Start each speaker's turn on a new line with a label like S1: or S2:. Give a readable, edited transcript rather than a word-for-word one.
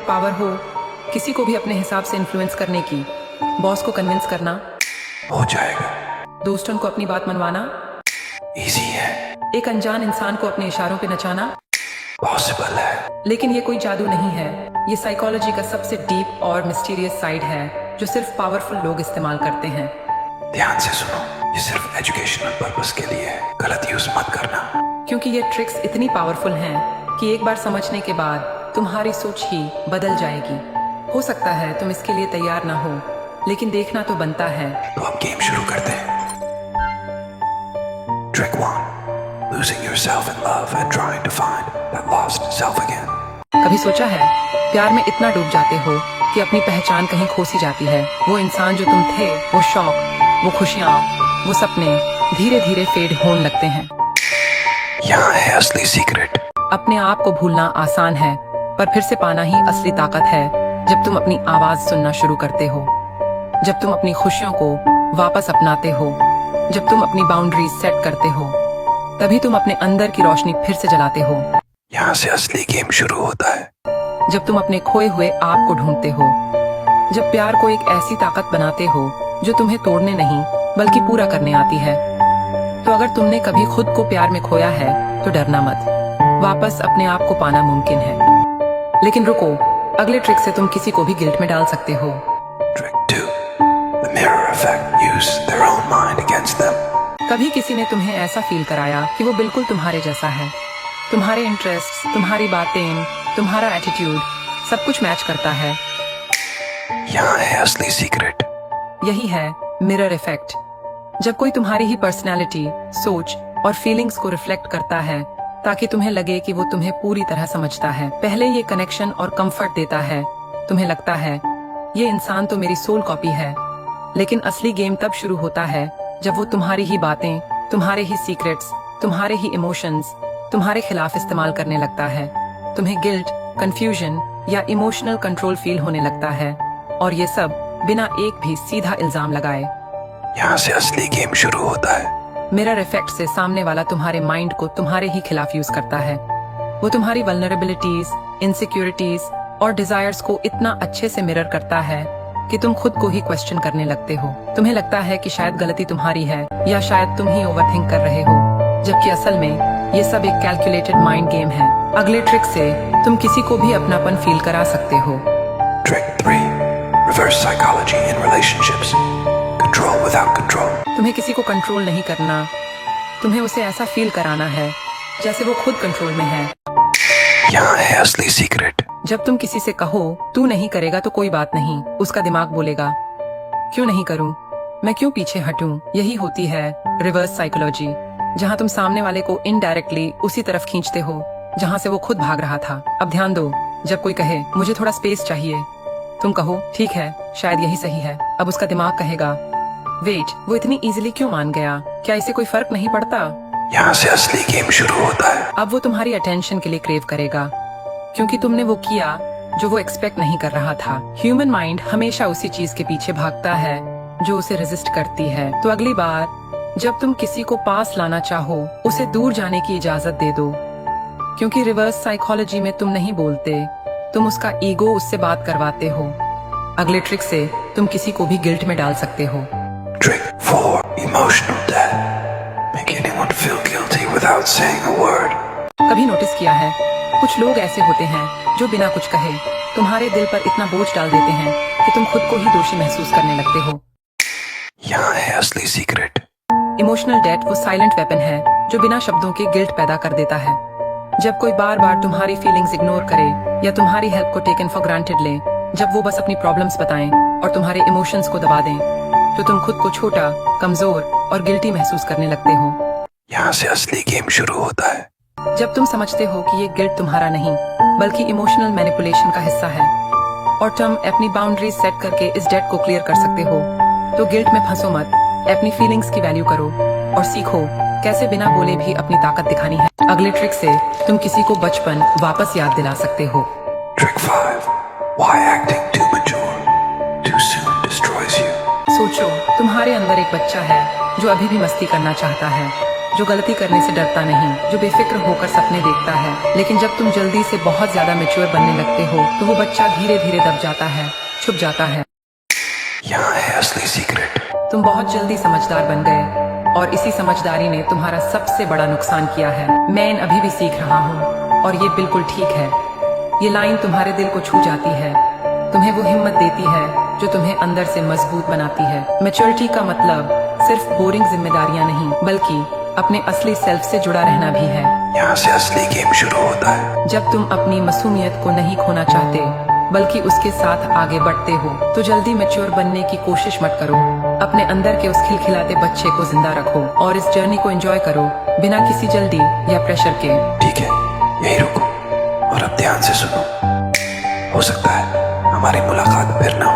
S1: Power हो किसी को भी अपने हिसाब से इन्फ्लुएंस करने की, बॉस को कन्विंस करना,
S2: हो जाएगा।
S1: दोस्तों को अपनी बात मनवाना,
S2: इजी है।
S1: एक अनजान इंसान को अपने इशारों पे नचाना,
S2: पॉसिबल है।
S1: लेकिन ये कोई जादू नहीं है। ये साइकोलॉजी का सबसे डीप और मिस्टीरियस साइड है जो सिर्फ पावरफुल लोग इस्तेमाल करते हैं।
S2: ध्यान से सुनो, ये सिर्फ एजुकेशनल पर्पस के लिए है, गलत यूज मत करना।
S1: क्योंकि ये ट्रिक्स इतनी पावरफुल हैं कि एक बार समझने के बाद तुम्हारी सोच ही बदल जाएगी। हो सकता है तुम इसके लिए तैयार ना हो, लेकिन देखना तो बनता है।
S2: तो अब गेम शुरू करते हैं। Trick 1. Losing yourself in love and trying to find that lost self again.
S1: कभी सोचा है प्यार में इतना डूब जाते हो कि अपनी पहचान कहीं खो सी जाती है। वो इंसान जो तुम थे, वो शौक, वो खुशियाँ, वो सपने धीरे धीरे फेड होने लगते हैं।
S2: यहाँ है असली सीक्रेट।
S1: अपने आप को भूलना आसान है, पर फिर से पाना ही असली ताकत है। जब तुम अपनी आवाज सुनना शुरू करते हो, जब तुम अपनी खुशियों को वापस अपनाते हो, जब तुम अपनी बाउंड्रीज सेट करते हो, तभी तुम अपने अंदर की रोशनी फिर से जलाते हो।
S2: यहाँ से असली गेम शुरू होता है।
S1: जब तुम अपने खोए हुए आप को ढूंढते हो, जब प्यार को एक ऐसी ताकत बनाते हो जो तुम्हें तोड़ने नहीं बल्कि पूरा करने आती है। तो अगर तुमने कभी खुद को प्यार में खोया है तो डरना मत, वापस अपने आप को पाना मुमकिन है। लेकिन रुको, अगले ट्रिक से तुम किसी को भी गिल्ट में डाल सकते हो।
S2: Trick 2. The mirror effect. Use their own mind against them.
S1: कभी किसी ने तुम्हें ऐसा फील कराया कि वो बिल्कुल तुम्हारे जैसा है। तुम्हारे इंटरेस्ट, तुम्हारी बातें, तुम्हारा एटीट्यूड सब कुछ मैच करता है।
S2: यहाँ है असली सीक्रेट।
S1: यही है मिरर इफेक्ट। जब कोई तुम्हारी ही पर्सनैलिटी, सोच और फीलिंग्स को रिफ्लेक्ट करता है ताकि तुम्हें लगे कि वो तुम्हें पूरी तरह समझता है। पहले ये कनेक्शन और कंफर्ट देता है, तुम्हें लगता है ये इंसान तो मेरी सोल कॉपी है। लेकिन असली गेम तब शुरू होता है जब वो तुम्हारी ही बातें, तुम्हारे ही सीक्रेट्स, तुम्हारे ही इमोशंस तुम्हारे खिलाफ इस्तेमाल करने लगता है। तुम्हें गिल्ट, कंफ्यूजन या इमोशनल कंट्रोल फील होने लगता है, और ये सब बिना एक भी सीधा इल्जाम लगाए।
S2: यहाँ से असली गेम शुरू होता है।
S1: मिरर इफेक्ट से सामने वाला तुम्हारे माइंड को तुम्हारे ही खिलाफ यूज करता है। वो तुम्हारी वल्नरेबिलिटीज, इनसिक्योरिटीज और डिजायर्स को इतना अच्छे से मिरर करता है कि तुम खुद को ही क्वेश्चन करने लगते हो। तुम्हें लगता है कि शायद गलती तुम्हारी है या शायद तुम ही ओवरथिंक कर रहे हो, जबकि असल में ये सब एक कैलकुलेटेड माइंड गेम है। अगले ट्रिक से तुम किसी को भी अपनापन फील करा सकते हो।
S2: Trick 3. Reverse psychology in relationships. Control without control.
S1: तुम्हें किसी को कंट्रोल नहीं करना, तुम्हें उसे ऐसा फील कराना है जैसे वो खुद कंट्रोल में है।
S2: यहाँ है असली सीक्रेट।
S1: जब तुम किसी से कहो तू नहीं करेगा तो कोई बात नहीं, उसका दिमाग बोलेगा क्यों नहीं करूं, मैं क्यों पीछे हटूं। यही होती है रिवर्स साइकोलॉजी, जहां तुम सामने वाले को इनडायरेक्टली उसी तरफ खींचते हो जहां से वो खुद भाग रहा था। अब ध्यान दो, जब कोई कहे मुझे थोड़ा स्पेस चाहिए, तुम कहो ठीक है, शायद यही सही है। अब उसका दिमाग कहेगा वेट, वो इतनी इजीली क्यों मान गया, क्या इसे कोई फर्क नहीं पड़ता।
S2: यहाँ से असली गेम शुरू होता है।
S1: अब वो तुम्हारी अटेंशन के लिए क्रेव करेगा, क्योंकि तुमने वो किया जो वो एक्सपेक्ट नहीं कर रहा था। ह्यूमन माइंड हमेशा उसी चीज के पीछे भागता है जो उसे रेजिस्ट करती है। तो अगली बार जब तुम किसी को पास लाना चाहो, उसे दूर जाने की इजाजत दे दो, क्योंकि रिवर्स साइकोलॉजी में तुम नहीं बोलते, तुम उसका ईगो उससे बात करवाते हो। अगले ट्रिक से तुम किसी को भी गिल्ट में डाल सकते हो।
S2: Trick 4. Emotional debt. Make anyone feel guilty without saying a word.
S1: कभी नोटिस किया है कुछ लोग ऐसे होते हैं जो बिना कुछ कहे तुम्हारे दिल पर इतना बोझ डाल देते हैं कि तुम खुद को ही दोषी महसूस करने लगते हो।
S2: यहाँ है असली सीक्रेट।
S1: इमोशनल डेट वो साइलेंट वेपन है जो बिना शब्दों के गिल्ट पैदा कर देता है। जब कोई बार बार तुम्हारी फीलिंग्स इग्नोर करे या तुम्हारी हेल्प को टेकन फॉर ग्रांटेड ले, जब वो बस अपनी प्रॉब्लम्स बताएं और तुम्हारे इमोशंस को दबा दें, तो तुम खुद को छोटा, कमजोर और गिल्टी महसूस करने लगते हो।
S2: यहाँ से असली गेम शुरू होता है।
S1: जब तुम समझते हो कि ये गिल्ट तुम्हारा नहीं बल्कि इमोशनल मैनिपुलेशन का हिस्सा है, और तुम अपनी बाउंड्रीज सेट करके इस डेट को क्लियर कर सकते हो, तो गिल्ट में फंसो मत, अपनी फीलिंग्स की वैल्यू करो और सीखो कैसे बिना बोले भी अपनी ताकत दिखानी है। अगले ट्रिक से तुम किसी को बचपन वापस याद दिला सकते हो।
S2: Trick 5. Why acting too mature too soon destroys you.
S1: सोचो, तुम्हारे अंदर एक बच्चा है जो अभी भी मस्ती करना चाहता है, जो गलती करने से डरता नहीं, जो बेफिक्र होकर सपने देखता है। लेकिन जब तुम जल्दी से बहुत ज्यादा मैच्योर बनने लगते हो तो वो बच्चा धीरे धीरे दब जाता है, छुप जाता है।
S2: यहाँ है असली सीक्रेट।
S1: तुम बहुत जल्दी समझदार बन गए और इसी समझदारी ने तुम्हारा सबसे बड़ा नुकसान किया है। मैं अभी भी सीख रहा हूँ और ये बिल्कुल ठीक है। ये लाइन तुम्हारे दिल को छू जाती है, तुम्हें वो हिम्मत देती है जो तुम्हें अंदर से मजबूत बनाती है। मैच्योरिटी का मतलब सिर्फ बोरिंग जिम्मेदारियां नहीं, बल्कि अपने असली सेल्फ से जुड़ा रहना भी है।
S2: यहाँ से असली गेम शुरू होता है।
S1: जब तुम अपनी मासूमियत को नहीं खोना चाहते बल्कि उसके साथ आगे बढ़ते हो तो जल्दी मैच्योर बनने की कोशिश मत करो। अपने अंदर के उस खिलखिलाते बच्चे को जिंदा रखो और इस जर्नी को एंजॉय करो बिना किसी जल्दी या प्रेशर के।
S2: ठीक है, यही रुको और अब ध्यान से सुनो। हो सकता है हमारी मुलाकात फिर ना हो।